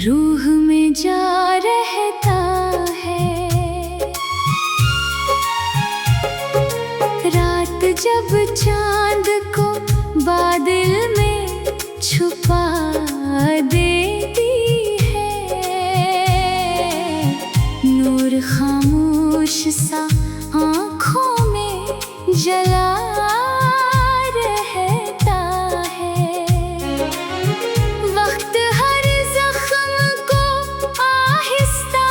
रूह में जा रहता है। रात जब चांद को बादल में छुपा देती है, नूर खामोश सा आँखों में जला रहता है। वक्त हर जख्म को आहिस्ता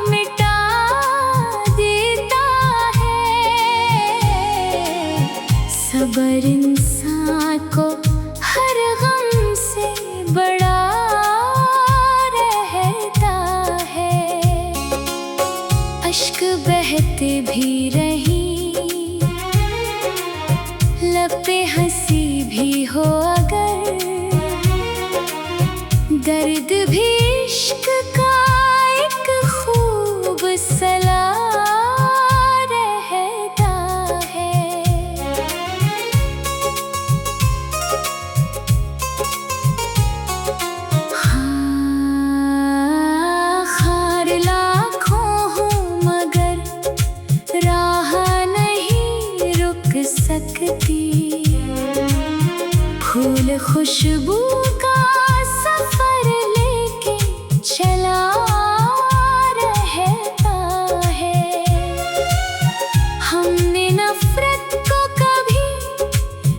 मिटा देता है। सब्र इंसान को हर गम से बड़ा रहता है। अश्क बहते भी रही, लब पे हंसी भी हो अगर, दर्द भी इश्क का एक खूब सला रहता है। हाँ, खार लाखों हूँ मगर राह नहीं रुक सकती। फूल खुशबू का सफर लेके चला रहता है। हमने नफरत को कभी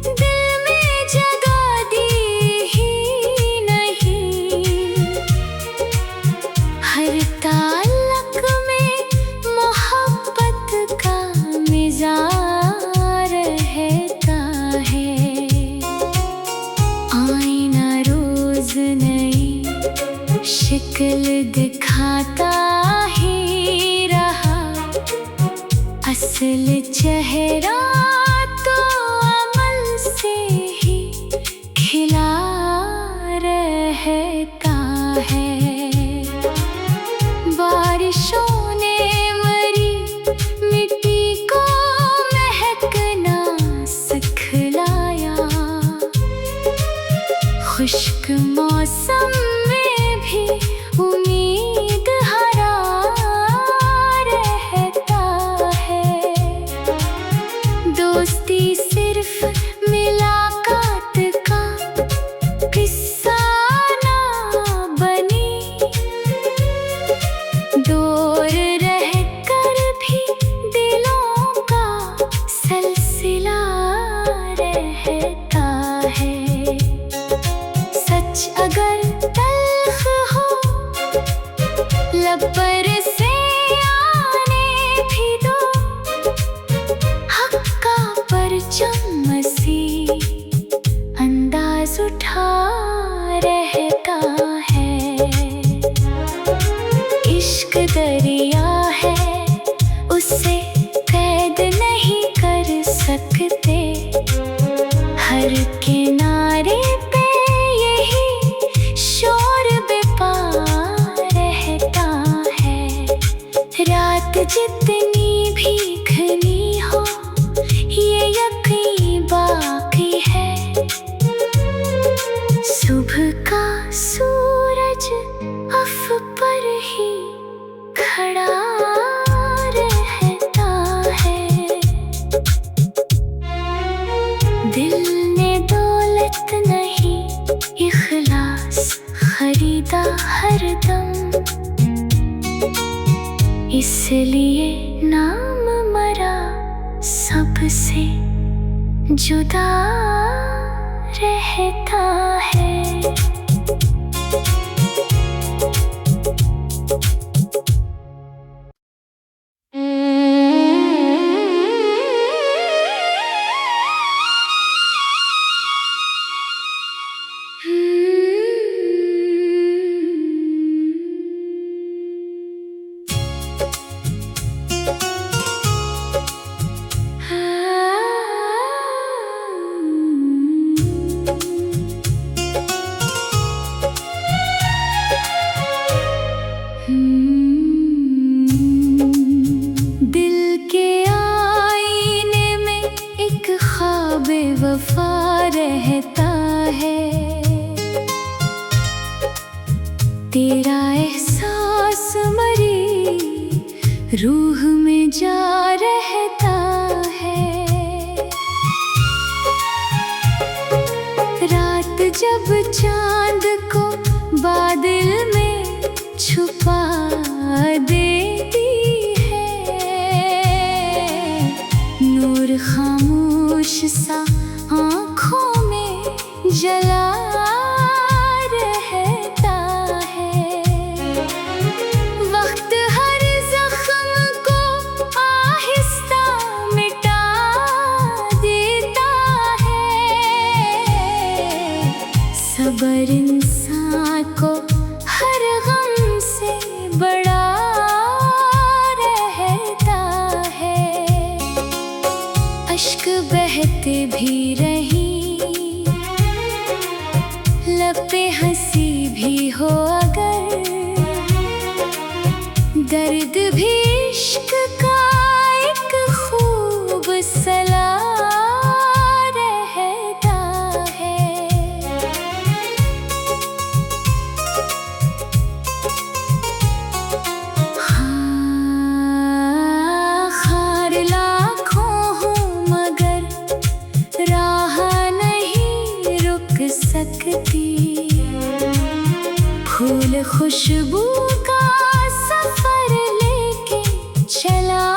दिल में जगह दी ही नहीं। हर ताल्लुक में मोहब्बत का मिज़ाज रहता है। आईना रोज नई शक्ल दिखाता ही रहा, असल चेहरा तो अमल से ही खिला रहता है। बारिशों ने मरी मिट्टी को महकना सिखलाया। खुश्क मौसम में भी उम्मीद हरा रहता है। दोस्ती सिर्फ मुलाकात का किस्सा ना बनी, दूर रहकर भी दिलों का सिलसिला रहता है। सच अगर तल्ख हो लब पर से आने भी दो, हक का परचम मसी अंदाज उठा रहता है। इश्क दरिया है, उसे कैद नहीं कर सकते। हर किनारे पे यही शोर बेपा रहता है। रात जितनी भी घनी हो, ये यकीन बाकी है। सुबह का सूरज अफ पर ही खड़ा रहता है। दिल ने दौलत नहीं इखलास खरीदा हरदम, इसलिए नाम मरा सबसे जुदा रहता है। तेरा एहसास मरी रूह में जा रहता है। रात जब चांद को बादल में छुपा देती है, नूर खामोश सा आँखों में जला रहता है। वक्त हर जख्म को आहिस्ता मिटा देता है। सब्र इंसान को हर गम से बड़ा रहता है। अश्क बहते भी रही, लब पे हंसी भी हो अगर, दर्द भी इश्क का एक खूब सला रहता है। हाँ, खार लाखों हूँ मगर राह नहीं रुक सकती। फूल खुशबू का सफर लेके चला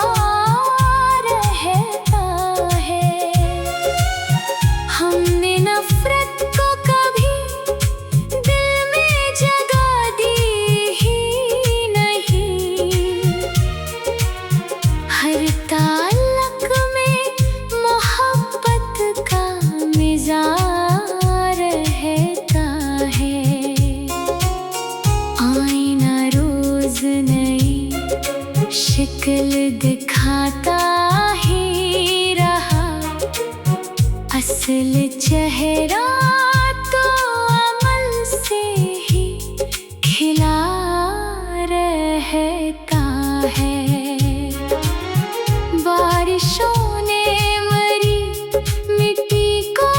रहता है। हमने नफरत को कभी दिल में जगह दी ही नहीं। हर ताल्लुक में मोहब्बत का मिज़ाज रहता है। आईना रोज नई शक्ल दिखाता ही रहा, असल चेहरा तो अमल से ही खिला रहता है। बारिशों ने मरी मिट्टी को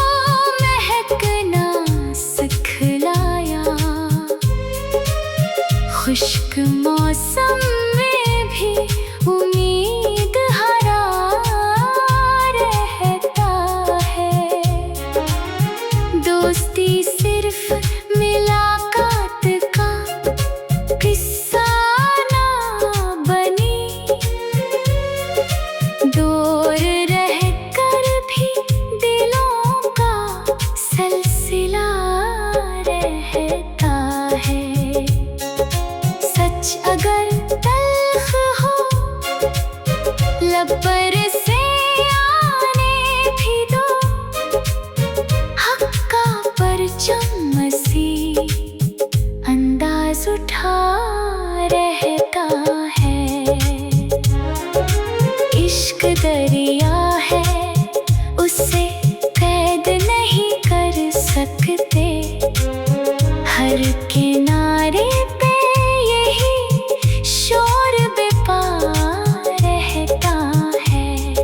महकना सिखलाया। खुश्क मौसम में भी उम्मीद हरा रहता है। दोस्ती सिर्फ मुलाकात का किस्सा ना बनी, दूर रहकर भी दिलों का सिलसिला रहता है। सच अगर तल्ख हो लब पर से आने भी दो, हक का परचम मसी अंदाज उठा रहता है। इश्क दरिया है, उसे कैद नहीं कर सकते। हर किनारे पे यही शोर बेपा रहता है।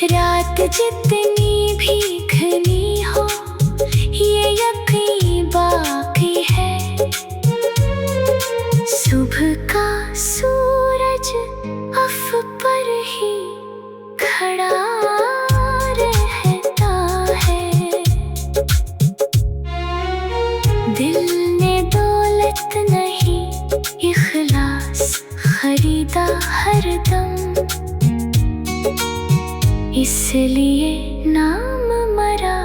रात जितनी भी घनी हो ये यकीन बाकी है। सुबह का सूरज अफ पर ही खड़ा रहता है। दिल ने दौलत नहीं इखलास खरीदा हरदम, इसलिए नाम मरा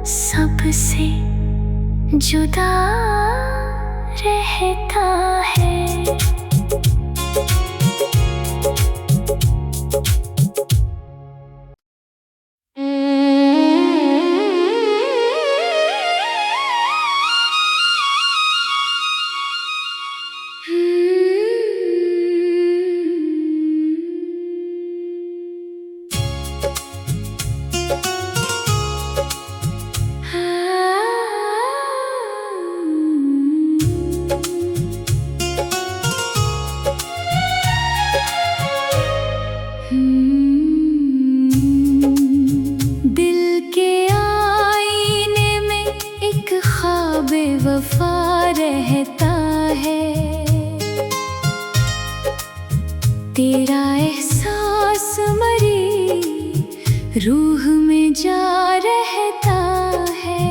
सबसे जुदा रहता है। तेरा एहसास मरी रूह में जा रहता है।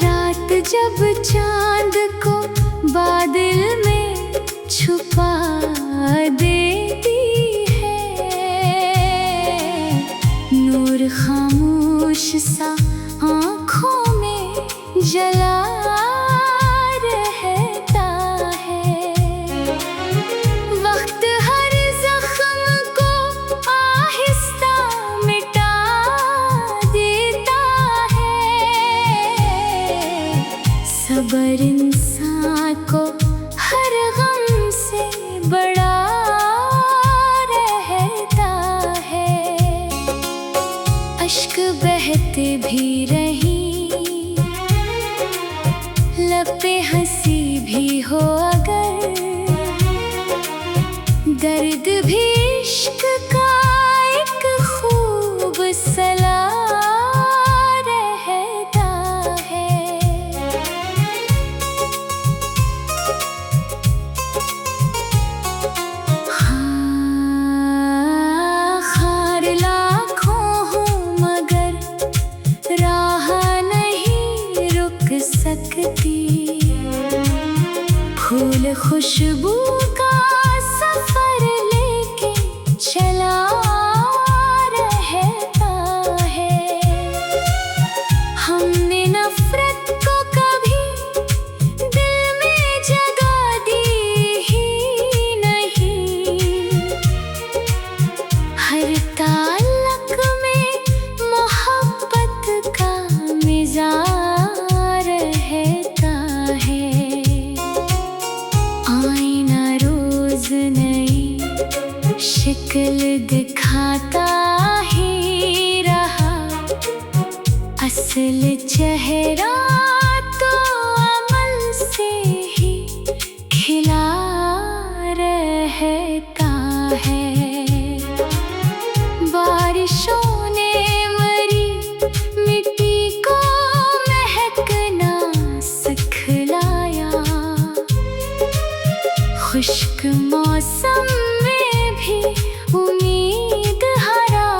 रात जब चांद को बादल में छुपा देती है, नूर खामोश सा आँखों में जला रहता है। वक्त हर जख्म को आहिस्ता मिटा देता है। सब्र इंसान को हर गम से बड़ा रहता है। अश्क बहते भी रही, लब पे हंसी भी हो अगर, दर्द भी इश्क का एक खूब सला रहता है। हाँ, खार लाखों हूँ मगर राह नहीं रुक सकती। फूल खुशबू का सफर लेके चला रहता है। हमने नफरत को कभी दिल में जगह दी ही नहीं। हर ताल्लुक में मोहब्बत का मिज़ाज रहता है। आईना रोज नई शक्ल दिखाता ही रहा, असल चेहरा तो अमल से ही खिला रहता है। बारिशों ने मरी मिट्टी को महकना सिखलाया। खुश्क मौसम में भी उम्मीद हरा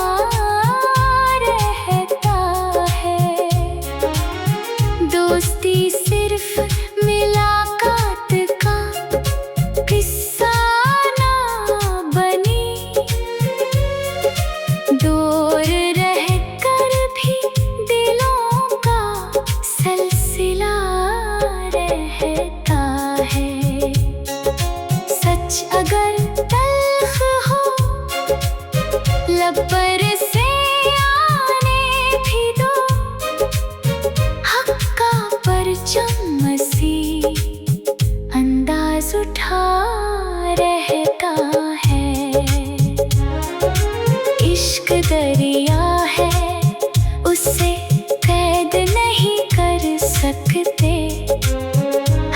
रहता है। दोस्ती सिर्फ मुलाकात का किस्सा ना बनी, दूर रहकर भी दिलों का सिलसिला रहता है। सच अगर तल्ख हो लब पर से आने भी दो, हक का परचम मसी अंदाज उठा रहता है। इश्क दरिया है, उसे कैद नहीं कर सकते।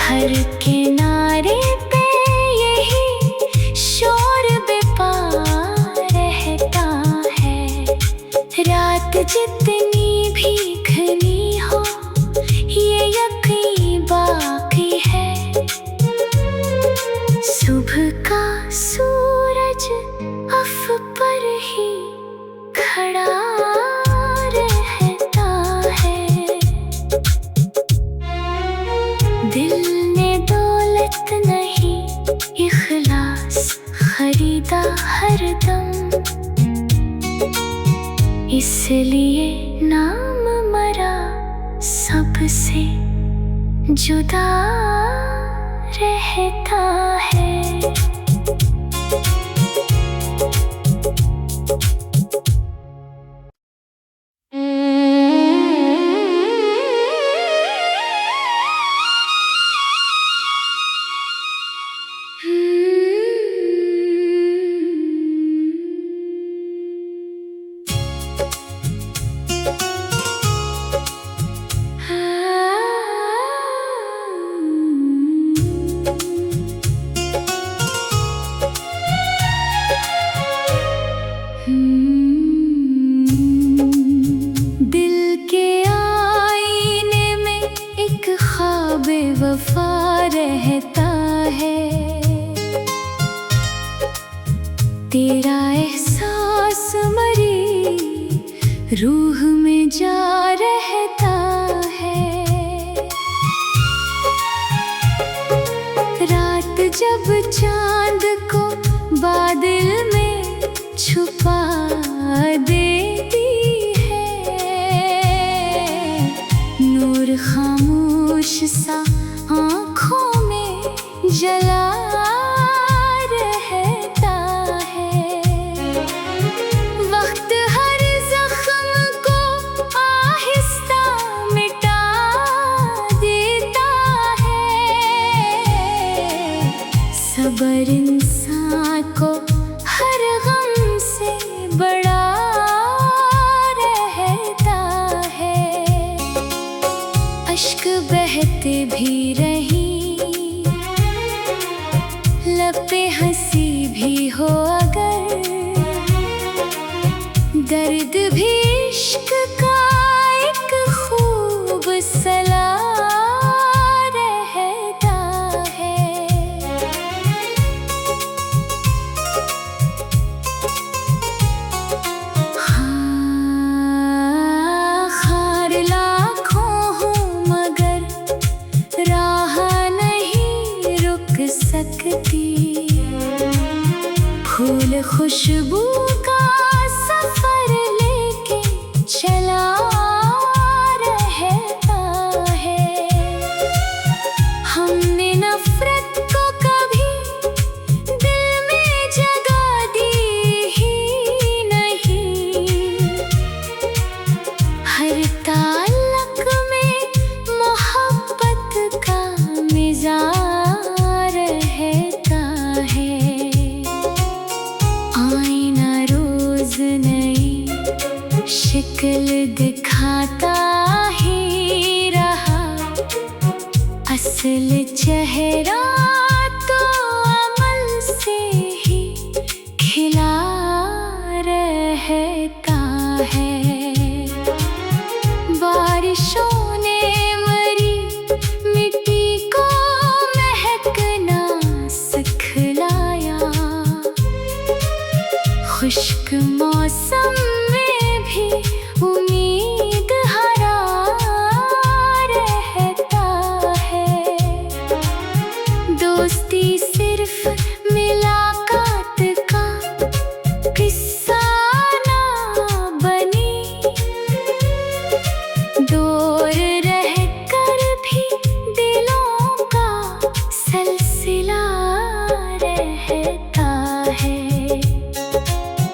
हर किनारे पे यही शोर बेपा रहता है। रात जितनी भी घनी हो ये यकीन बाकी है। सुबह का सूरज अफ पर ही खड़ा रहता है। दिल ने दौलत नहीं इखलास खरीदा हरदम, इसलिए नाम मरा सबसे जुदा रहता है। वफा रहता है। तेरा एहसास मरी रूह में जा रहता है। रात जब चांद को बादल में छुपा देती है, नूर खामोश सा आँखों में जला रहता है। वक्त हर जख्म को आहिस्ता मिटा देता है। सब्र इंसान को हर गम से बड़ा रहता है। अश्क बहते भी रही, लब पे हंसी भी हो अगर, दर्द भी इश्क का एक खूब सला रहता है। हाँ, खार लाखों हूँ मगर राह नहीं रुक सकती। फूल खुशबू का सफर लेके चला रहता है। हमने नफरत को कभी दिल में जगह दी ही नहीं। हर ताल्लुक में मोहब्बत का मिज़ाज रहता है। आईना रोज नई शिक्ल दिखाता ही रहा, असल चेहरा तो अमल से ही खिला रहता है। बारिशों ने मरी मिट्टी को महकना सिखलाया। खुश्क मौसम में भी उम्मीद हरा रहता है। दोस्ती सिर्फ मुलाकात का किस्सा ना बनी, दूर रहकर भी दिलों का सिलसिला रहता है।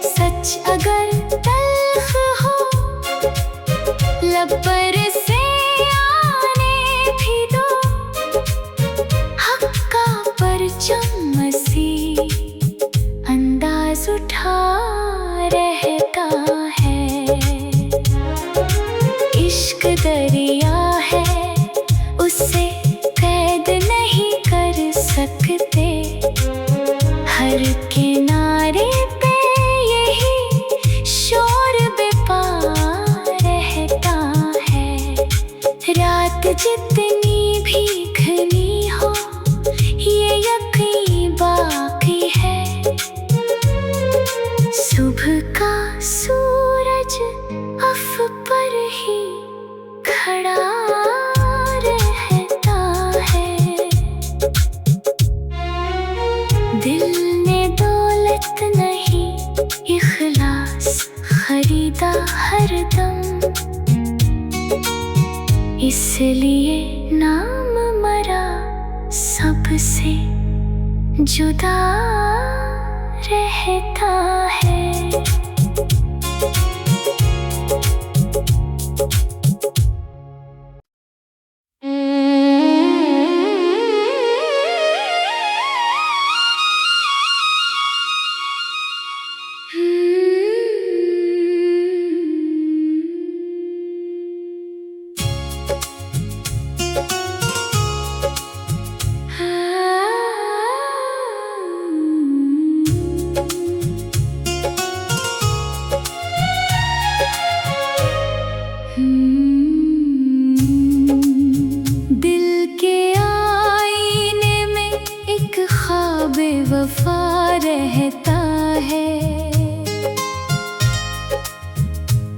सच अगर तल्ख हो लब पर से आने भी दो, हक का परचम मसीह अंदाज उठा रहता है। इश्क दरिया है, उसे कैद नहीं कर सकते। हर किनारे पे यही शोर बेपार रहता है। रात जितनी भी घनी हो ये यकीन बाकी है। सुबह का सूरज अफ पर ही खड़ा रहता है। दिल ने दौलत नहीं इखलास खरीदा हरदम, इसलिए नाम मरा सबसे जुदा रहता है। वफा रहता है।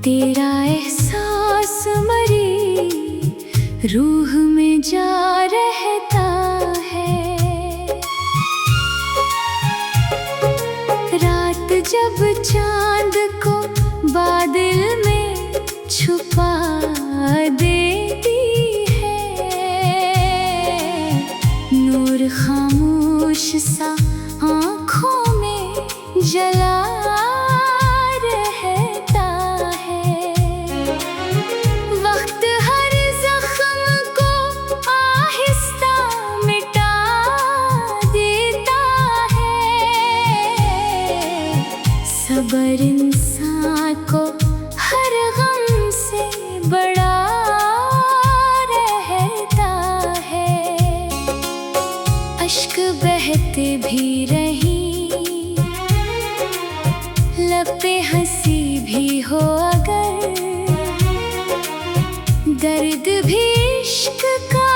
तेरा एहसास मरी रूह में जा रहता है। रात जब चांद को बादल में छुपा देती है, नूर खामोश सा आँखों में जला रहता है। वक्त हर जख्म को आहिस्ता मिटा देता है। सब्र इंसान को हर गम से बड़ा रहता है। अश्क बहते भी रही, लब पे हंसी भी हो अगर, दर्द भी इश्क का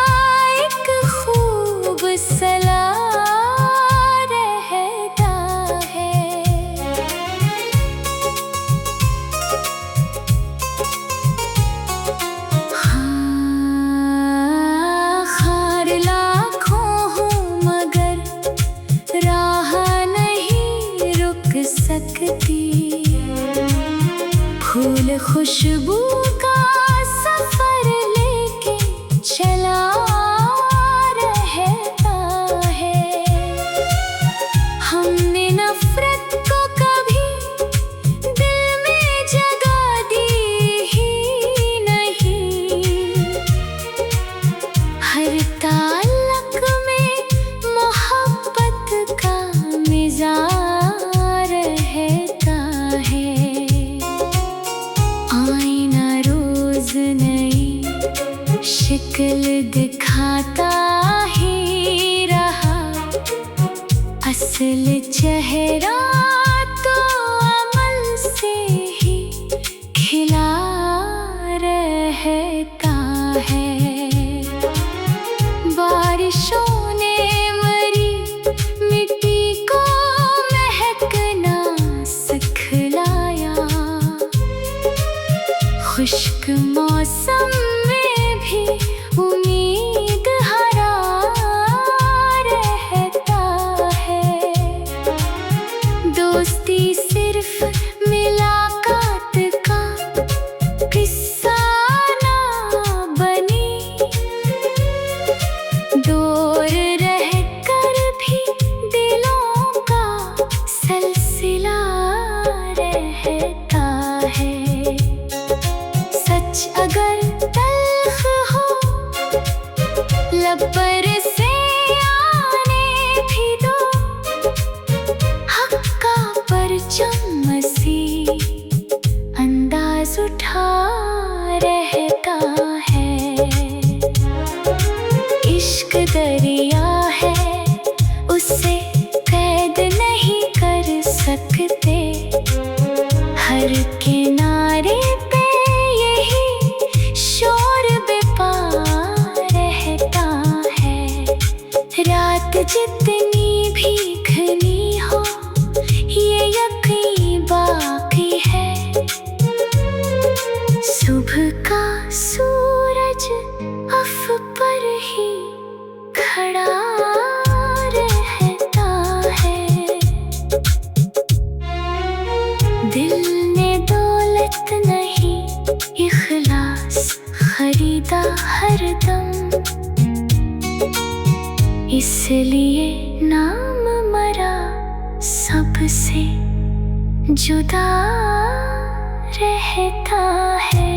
एक खूब सला रहता है। हाँ, खार लाखों हूँ मगर राह नहीं रुक सकती। फूल खुशबू का सफर लेके चला रहता है। हमने नफरत को कभी दिल में जगह दी ही नहीं। हर ताल्लुक में मोहब्बत का मिज़ाज रहता है। आईना रोज नई शक्ल दिखाता ही रहा, असल चेहरा तो अमल से ही खिला रहता है। बारिशों ने मरी मिट्टी को महकना सिखलाया। खुश्क मौसम में भी उम्मीद हरा रहता है। दोस्ती सिर्फ मुलाकात का किस्सा ना बनी, दूर रहकर भी दिलों का सिलसिला रहता है। सच अगर तल्ख हो लब पर से आने भी दो, हक का परचम मसी अंदाज उठा रहता है। इश्क दरिया है, उसे कैद नहीं कर सकते। हर किनारे पे यही शोर बेपार रहता है। रात जितनी भी घनी हो ये यकीन बाकी है। सुबह का सूरज अफ पर ही खड़ा रहता है। दिल ने दौलत नहीं इखलास खरीदा हरदम, इसलिए नाम मरा सबसे जुदा रहता है।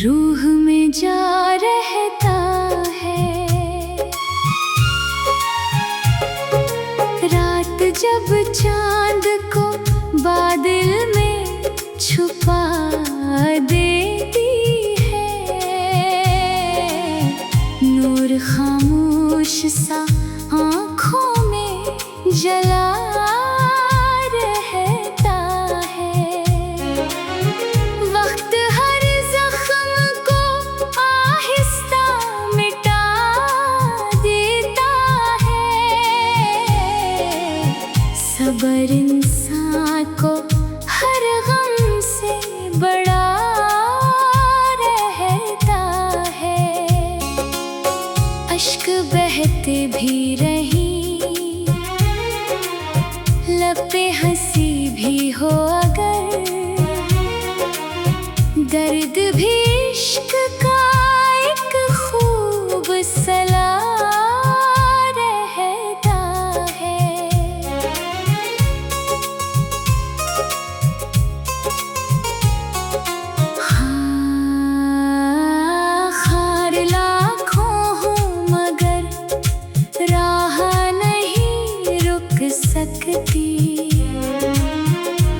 रूह में जा रहता है। रात जब चांद को बादल में छुपा देती है, नूर खामोश सा आँखों में जला रहता है। वक्त हर जख्म को आहिस्ता मिटा देता है। सब्र इंसान को हर गम से बड़ा रहता है। अश्क बहते भी रही, लब पे हंसी भी हो अगर, दर्द भी इश्क का एक खूब सला रहता है। हाँ, खार लाखों हूँ मगर राह नहीं रुक सकती।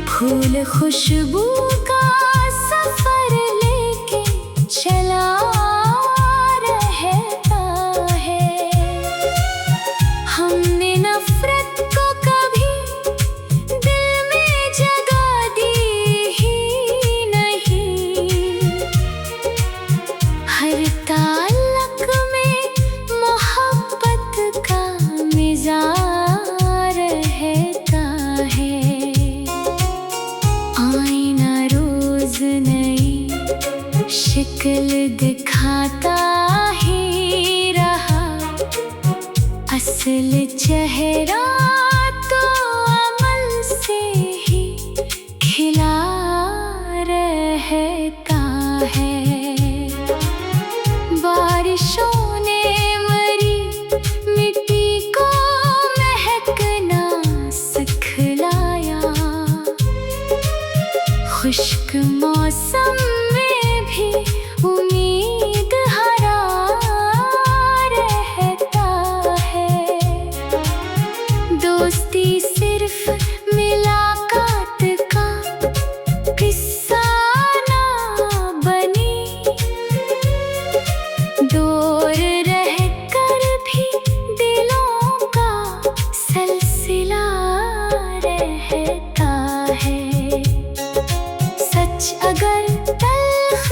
फूल खुशबू का सफर लेके चला रहता है। हमने नफरत को कभी दिल में जगह दी ही नहीं। हर ताल्लुक में मोहब्बत का मिज़ाज रहता है। आईना रोज नई शिक्ल दिखाता ही रहा, असल चेहरा तो अमल से ही खिला रहता है। बारिशों ने मरी मिट्टी को महकना सिखलाया। खुश्क मौसम में भी उम्मीद हरा रहता है। दोस्ती सिर्फ मुलाकात का किस्सा ना बनी, दूर रहकर भी दिलों का सिलसिला रहता है। सच अगर तल्ख